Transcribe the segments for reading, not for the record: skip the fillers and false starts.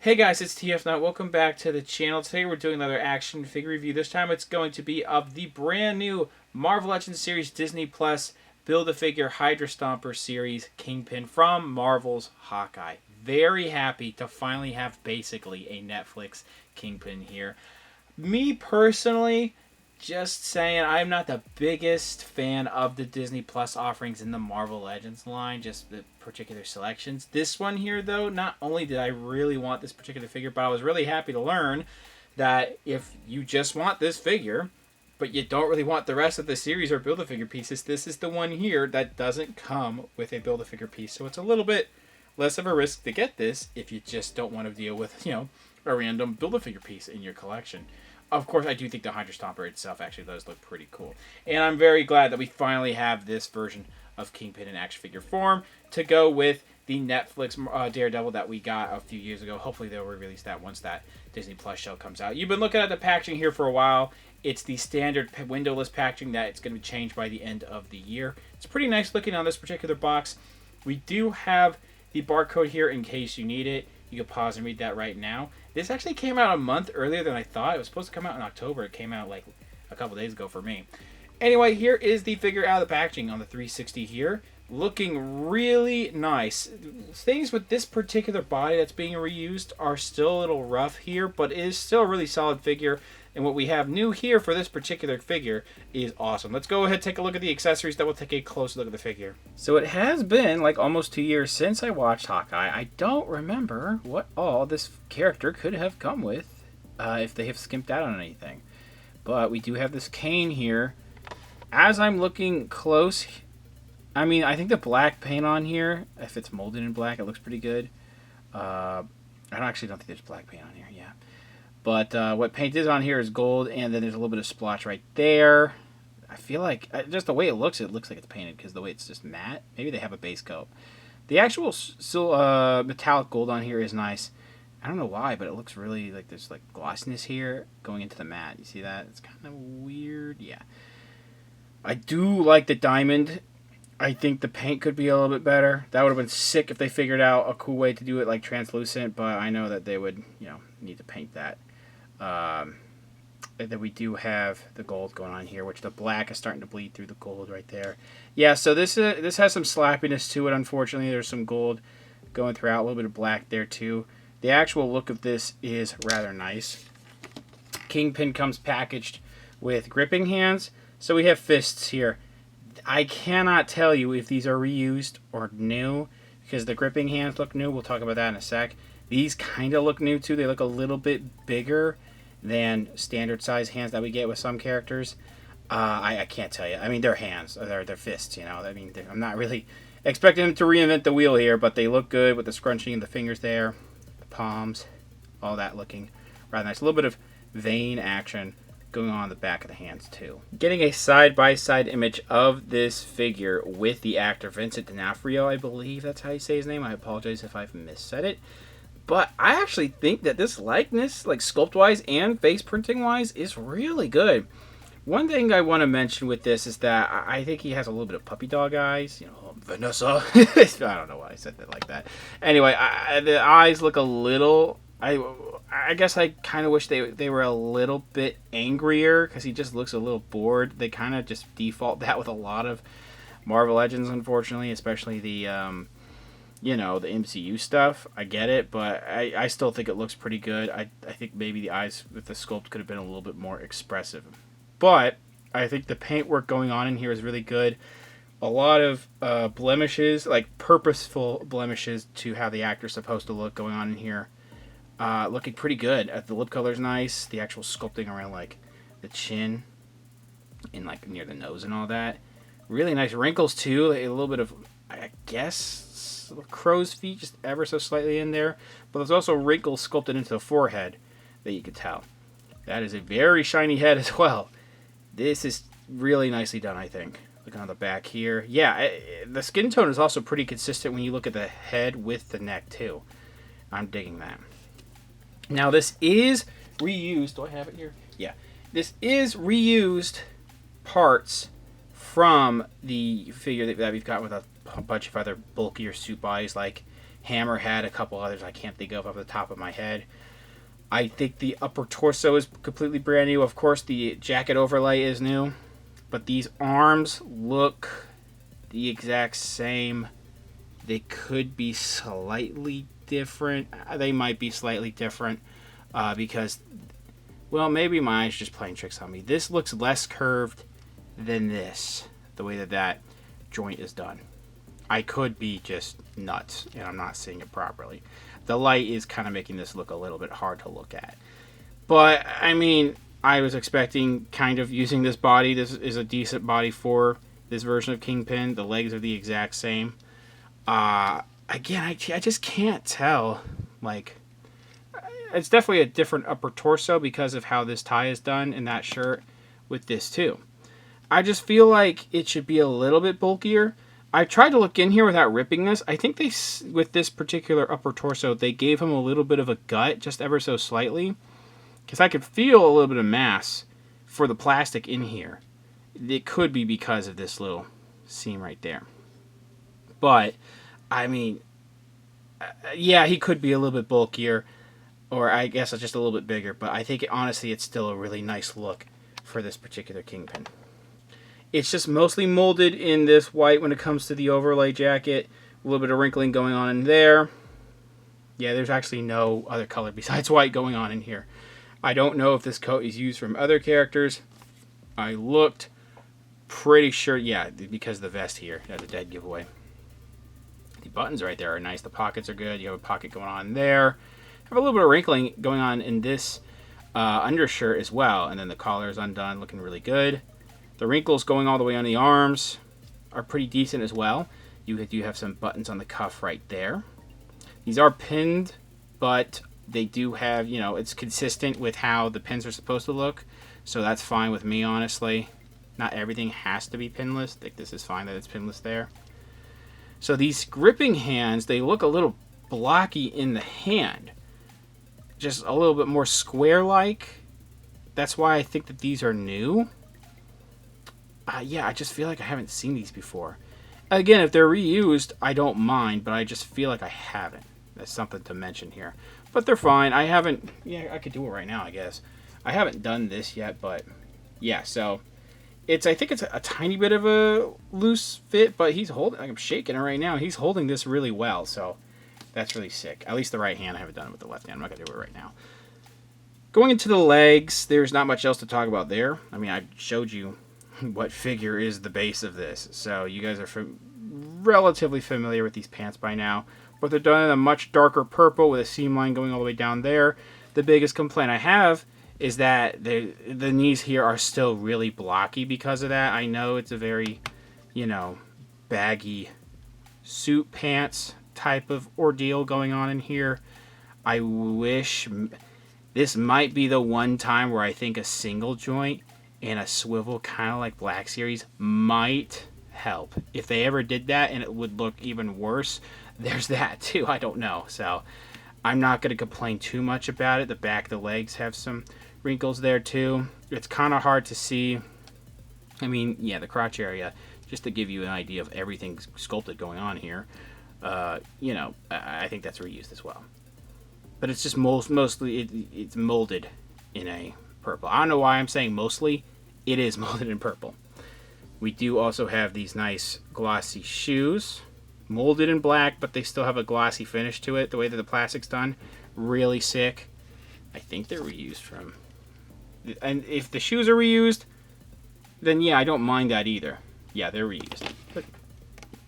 Hey guys, it's TF9. Welcome back to the channel. Today we're doing another action figure review. This time it's going to be of the brand new Marvel Legends series Disney Plus Build-A-Figure Hydra Stomper series Kingpin from Marvel's Hawkeye. Very happy to finally have basically a Netflix Kingpin here. Me personally, just saying, I'm not the biggest fan of the Disney Plus offerings in the Marvel Legends line, just the particular selections. This one here, though, not only did I really want this particular figure, but I was really happy to learn that if you just want this figure, but you don't really want the rest of the series or Build-A-Figure pieces, this is the one here that doesn't come with a Build-A-Figure piece. So it's a little bit less of a risk to get this if you just don't want to deal with, a random Build-A-Figure piece in your collection. Of course, I do think the Hydra Stomper itself actually does look pretty cool. And I'm very glad that we finally have this version of Kingpin in action figure form to go with the Netflix Daredevil that we got a few years ago. Hopefully they'll re-release that once that Disney Plus show comes out. You've been looking at the packaging here for a while. It's the standard windowless packaging that it's going to be changed by the end of the year. It's pretty nice looking on this particular box. We do have the barcode here in case you need it. You can pause and read that right now. This actually came out a month earlier than I thought. It was supposed to come out in October. It came out like a couple days ago for me. Anyway, here is the figure out of the packaging on the 360 here. Looking really nice. Things with this particular body that's being reused are still a little rough here, but it is still a really solid figure. And what we have new here for this particular figure is awesome. Let's go ahead and take a look at the accessories, then we'll take a close look at the figure. So it has been like almost 2 years since I watched Hawkeye. I don't remember what all this character could have come with if they have skimped out on anything. But we do have this cane here. As I'm looking close, I mean, I think the black paint on here, if it's molded in black, it looks pretty good. I actually don't think there's black paint on here, yeah. But what paint is on here is gold, and then there's a little bit of splotch right there. I feel like, just the way it looks like it's painted, because the way it's just matte. Maybe they have a base coat. The actual metallic gold on here is nice. I don't know why, but it looks really like there's like glossiness here going into the matte. You see that? It's kind of weird. Yeah. I do like the diamond. I think the paint could be a little bit better. That would have been sick if they figured out a cool way to do it like translucent, but I know that they would, need to paint that. And then we do have the gold going on here, which the black is starting to bleed through the gold right there. Yeah, so this has some slappiness to it, unfortunately. There's some gold going throughout, a little bit of black there too. The actual look of this is rather nice. Kingpin comes packaged with gripping hands, so we have fists here. I cannot tell you if these are reused or new, because the gripping hands look new. We'll talk about that in a sec. These kind of look new too. They look a little bit bigger than standard size hands that we get with some characters. I can't tell you. I mean, they're hands. They're fists, I mean, I'm not really expecting them to reinvent the wheel here, but they look good with the scrunching of the fingers there, the palms, all that looking rather nice. A little bit of vein action going on the back of the hands too. Getting a side-by-side image of this figure with the actor Vincent D'Onofrio, I believe that's how you say his name. I apologize if I've missaid it. But I actually think that this likeness, like sculpt-wise and face printing-wise, is really good. One thing I want to mention with this is that I think he has a little bit of puppy dog eyes. Vanessa. I don't know why I said that like that. Anyway, the eyes look a little... I guess I kind of wish they were a little bit angrier, because he just looks a little bored. They kind of just default that with a lot of Marvel Legends, unfortunately, especially the, the MCU stuff. I get it, but I still think it looks pretty good. I think maybe the eyes with the sculpt could have been a little bit more expressive. But I think the paint work going on in here is really good. A lot of blemishes, like purposeful blemishes to how the actor's supposed to look going on in here. Looking pretty good. The lip color's nice. The actual sculpting around like the chin and like near the nose and all that. Really nice wrinkles too. A little bit of, I guess, crow's feet just ever so slightly in there. But there's also wrinkles sculpted into the forehead that you could tell. That is a very shiny head as well. This is really nicely done, I think. Looking on the back here. Yeah, the skin tone is also pretty consistent when you look at the head with the neck too. I'm digging that. Now this is reused. Do I have it here? Yeah. This is reused parts from the figure that we've got with a bunch of other bulkier suit bodies like Hammer had a couple others I can't think of off the top of my head. I think the upper torso is completely brand new. Of course, the jacket overlay is new. But these arms look the exact same. They could be slightly different. They might be slightly different because, well, maybe my eyes just playing tricks on me. This looks less curved than this, the way that that joint is done. I could be just nuts and I'm not seeing it properly. The light is kind of making this look a little bit hard to look at. But, I mean, I was expecting kind of using this body. This is a decent body for this version of Kingpin. The legs are the exact same. Again, I just can't tell. Like, it's definitely a different upper torso because of how this tie is done in that shirt with this too. I just feel like it should be a little bit bulkier. I tried to look in here without ripping this. I think they, with this particular upper torso, they gave him a little bit of a gut, just ever so slightly. Because I could feel a little bit of mass for the plastic in here. It could be because of this little seam right there. But, I mean, yeah, he could be a little bit bulkier. Or I guess it's just a little bit bigger. But I think, honestly, it's still a really nice look for this particular Kingpin. It's just mostly molded in this white when it comes to the overlay jacket. A little bit of wrinkling going on in there. Yeah, there's actually no other color besides white going on in here. I don't know if this coat is used from other characters. I looked pretty sure, yeah, because the vest here, that's a dead giveaway. The buttons right there are nice. The pockets are good. You have a pocket going on there. Have a little bit of wrinkling going on in this undershirt as well. And then the collar is undone, looking really good. The wrinkles going all the way on the arms are pretty decent as well. You do have some buttons on the cuff right there. These are pinned, but they do have, you know, it's consistent with how the pins are supposed to look. So that's fine with me, honestly. Not everything has to be pinless. I think this is fine that it's pinless there. So these gripping hands, they look a little blocky in the hand. Just a little bit more square-like. That's why I think that these are new. Yeah, I just feel like I haven't seen these before. Again, if they're reused, I don't mind, but I just feel like I haven't. That's something to mention here. But they're fine. I haven't... Yeah, I could do it right now, I guess. I haven't done this yet, but... Yeah, so... I think it's a tiny bit of a loose fit, but he's holding... I'm shaking it right now. He's holding this really well, so... That's really sick. At least the right hand. I haven't done it with the left hand. I'm not going to do it right now. Going into the legs, there's not much else to talk about there. I mean, I showed you what figure is the base of this. So you guys are relatively familiar with these pants by now. But they're done in a much darker purple with a seam line going all the way down there. The biggest complaint I have is that the knees here are still really blocky because of that. I know it's a very, you know, baggy suit pants type of ordeal going on in here. I wish this might be the one time where I think a single joint and a swivel kind of like Black Series might help. If they ever did that and it would look even worse, there's that too. I don't know. So I'm not going to complain too much about it. The back of the legs have some wrinkles there too. It's kind of hard to see. I mean, yeah, the crotch area, just to give you an idea of everything sculpted going on here. You know, I think that's reused as well. But it's just mostly, it's molded in a purple. I don't know why I'm saying mostly. It is molded in purple. We do also have these nice glossy shoes. Molded in black, but they still have a glossy finish to it. The way that the plastic's done. Really sick. I think they're reused from... And if the shoes are reused, then yeah, I don't mind that either. Yeah, they're reused. But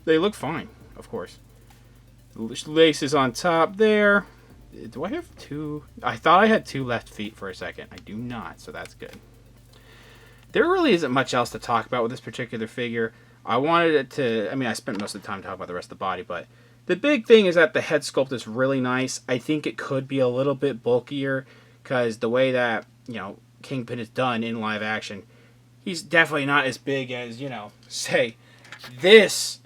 they look fine, of course. Laces on top there. Do I have two? I thought I had two left feet for a second. I do not, so that's good. There really isn't much else to talk about with this particular figure. I wanted it to... I mean, I spent most of the time talking about the rest of the body, but the big thing is that the head sculpt is really nice. I think it could be a little bit bulkier because the way that, you know, Kingpin is done in live action, he's definitely not as big as, you know, say, this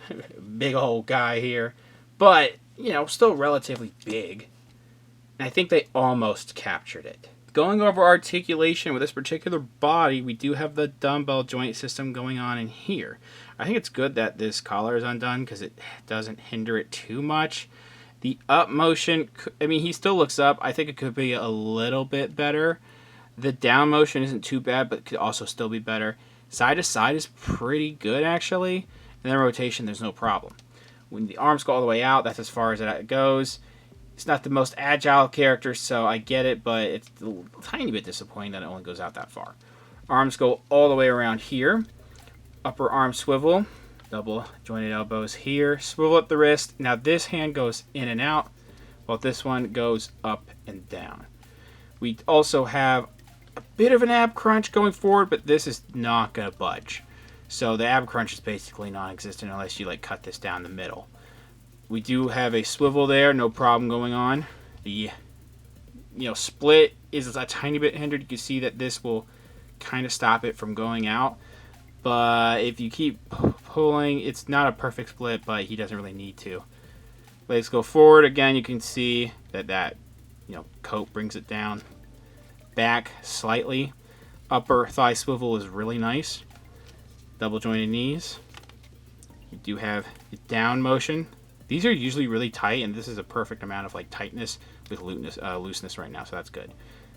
big old guy here. But, you know, still relatively big. And I think they almost captured it. Going over articulation with this particular body, we do have the dumbbell joint system going on in here. I think it's good that this collar is undone because it doesn't hinder it too much. The up motion, I mean, he still looks up. I think it could be a little bit better. The down motion isn't too bad, but could also still be better. Side to side is pretty good, actually. And then rotation, there's no problem. When the arms go all the way out, that's as far as it goes. It's not the most agile character, so I get it, but it's a tiny bit disappointing that it only goes out that far. Arms go all the way around here. Upper arm swivel. Double jointed elbows here. Swivel up the wrist. Now this hand goes in and out, while this one goes up and down. We also have a bit of an ab crunch going forward, but this is not going to budge. So the ab crunch is basically non-existent unless you like cut this down the middle. We do have a swivel there, no problem going on. The split is a tiny bit hindered. You can see that this will kind of stop it from going out. But if you keep pulling, it's not a perfect split, but he doesn't really need to. Legs go forward. Again, you can see that coat brings it down. Back slightly. Upper thigh swivel is really nice. Double jointed knees. You do have the down motion. These are usually really tight, and this is a perfect amount of like tightness with looseness right now, so that's good.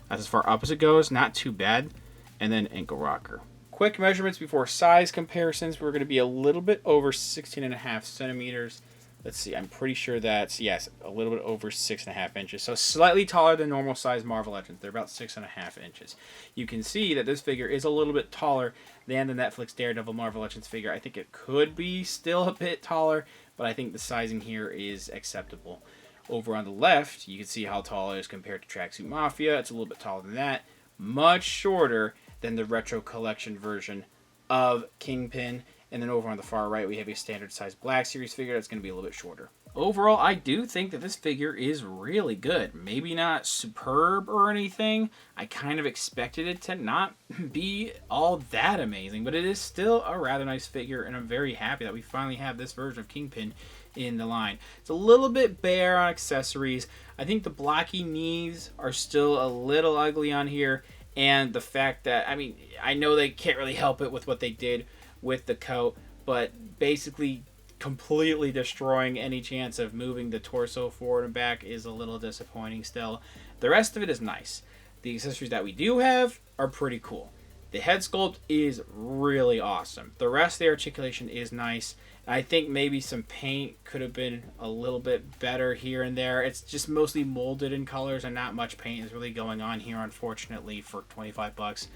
That's as far up as it goes, not too bad. And then ankle rocker. Quick measurements before size comparisons. We're going to be a little bit over 16.5 centimeters. Let's see, I'm pretty sure that's, yes, a little bit over 6.5 inches. So slightly taller than normal size Marvel Legends. They're about 6.5 inches. You can see that this figure is a little bit taller than the Netflix Daredevil Marvel Legends figure. I think it could be still a bit taller, but I think the sizing here is acceptable. Over on the left, you can see how tall it is compared to Tracksuit Mafia. It's a little bit taller than that. Much shorter than the Retro Collection version of Kingpin. And then over on the far right, we have a standard size Black Series figure that's going to be a little bit shorter. Overall, I do think that this figure is really good. Maybe not superb or anything. I kind of expected it to not be all that amazing, but it is still a rather nice figure, and I'm very happy that we finally have this version of Kingpin in the line. It's a little bit bare on accessories. I think the blocky knees are still a little ugly on here, and the fact that, I mean, I know they can't really help it with what they did with the coat, but basically completely destroying any chance of moving the torso forward and back is a little disappointing still. The rest of it is nice. The accessories that we do have are pretty cool. The head sculpt is really awesome. The rest of the articulation is nice. I think maybe some paint could have been a little bit better here and there. It's just mostly molded in colors and not much paint is really going on here, unfortunately, for 25 bucks.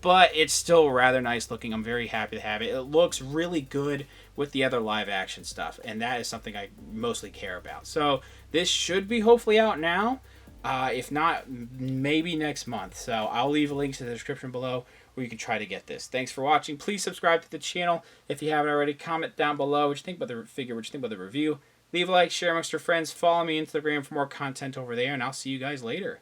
But it's still rather nice looking. I'm very happy to have it. It looks really good with the other live action stuff, and that is something I mostly care about. So this should be hopefully out now. If not, maybe next month. So I'll leave links in the description below where you can try to get this. Thanks for watching. Please subscribe to the channel if you haven't already. Comment down below what you think about the figure, what you think about the review. Leave a like, share amongst your friends. Follow me on Instagram for more content over there, and I'll see you guys later.